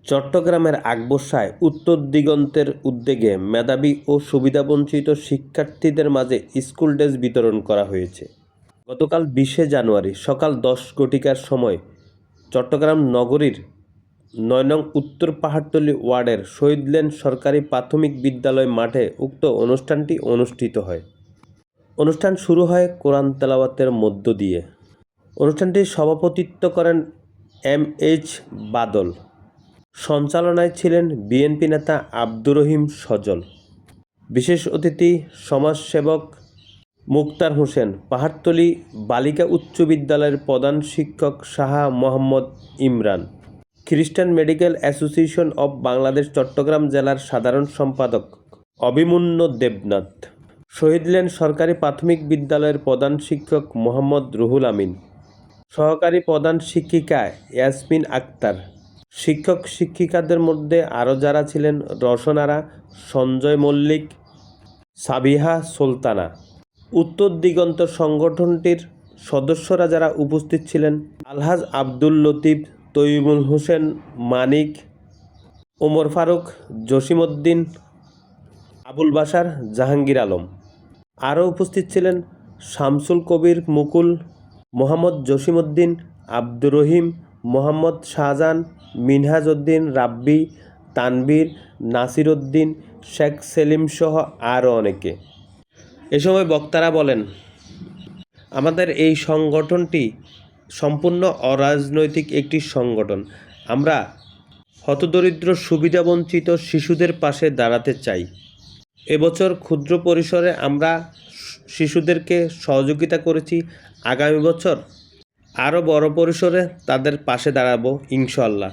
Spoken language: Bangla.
চট্টগ্রামের আকবর্ষায় উত্তর দিগন্তের উদ্যোগে মেধাবী ও সুবিধাবঞ্চিত শিক্ষার্থীদের মাঝে স্কুল ড্রেস বিতরণ করা হয়েছে। গতকাল ২০শে জানুয়ারি সকাল ১০ ঘটিকার সময় চট্টগ্রাম নগরীর ৯ নং উত্তর পাহাড়তলী ওয়ার্ডের শহীদ লেন সরকারি প্রাথমিক বিদ্যালয় মাঠে উক্ত অনুষ্ঠানটি অনুষ্ঠিত হয়। অনুষ্ঠান শুরু হয় কোরআন তেলাওয়াতের মধ্য দিয়ে। অনুষ্ঠানটির সভাপতিত্ব করেন এম.এইচ. বাদল। সঞ্চালনায় ছিলেন বিএনপি নেতা আব্দুর রহিম সজল। বিশেষ অতিথি সমাজসেবক মুক্তার হোসেন, পাহাড়তলী বালিকা উচ্চ বিদ্যালয়ের প্রধান শিক্ষক শাহ মোহাম্মদ ইমরান, খ্রিস্টান medical association of Bangladesh Chattogram জেলার সাধারণ সম্পাদক অভিমন্যু দেবনাথ, শহীদ লেন সরকারি প্রাথমিক বিদ্যালয়ের প্রধান শিক্ষক মোহাম্মদ রুহুল আমিন, সহকারী প্রধান শিক্ষিকা ইয়াসমিন আক্তার, শিক্ষক শিক্ষিকাদের মধ্যে আরও যারা ছিলেন রওশনারা, সঞ্জয় মল্লিক, সাবিহা সুলতানা। উত্তর দিগন্ত সংগঠনটির সদস্যরা যারা উপস্থিত ছিলেন আলহাজ আব্দুল লতিফ, তৈয়বুল হোসেন মানিক, ওমর ফারুক, জসিমউদ্দিন, আবুল বাশার, জাহাঙ্গীর আলম। আরও উপস্থিত ছিলেন শামসুল কবির মুকুল, মোহাম্মদ জসিমউদ্দিন, আব্দুর রহিম, মোহাম্মদ শাহজাহান, মিনহাজ উদ্দিন রাব্বি, তানভীর, নাসির উদ্দিন, শেখ সেলিম সহ আরও অনেকে। এ সময় বক্তারা বলেন, আমাদের এই সংগঠনটি সম্পূর্ণ অরাজনৈতিক একটি সংগঠন। আমরা হতদরিদ্র সুবিধাবঞ্চিত শিশুদের পাশে দাঁড়াতে চাই। এবছর ক্ষুদ্র পরিসরে আমরা শিশুদেরকে সহযোগিতা করেছি। আগামী বছর আরও বড় পরিসরে তাদের পাশে দাঁড়াবো ইনশাআল্লাহ।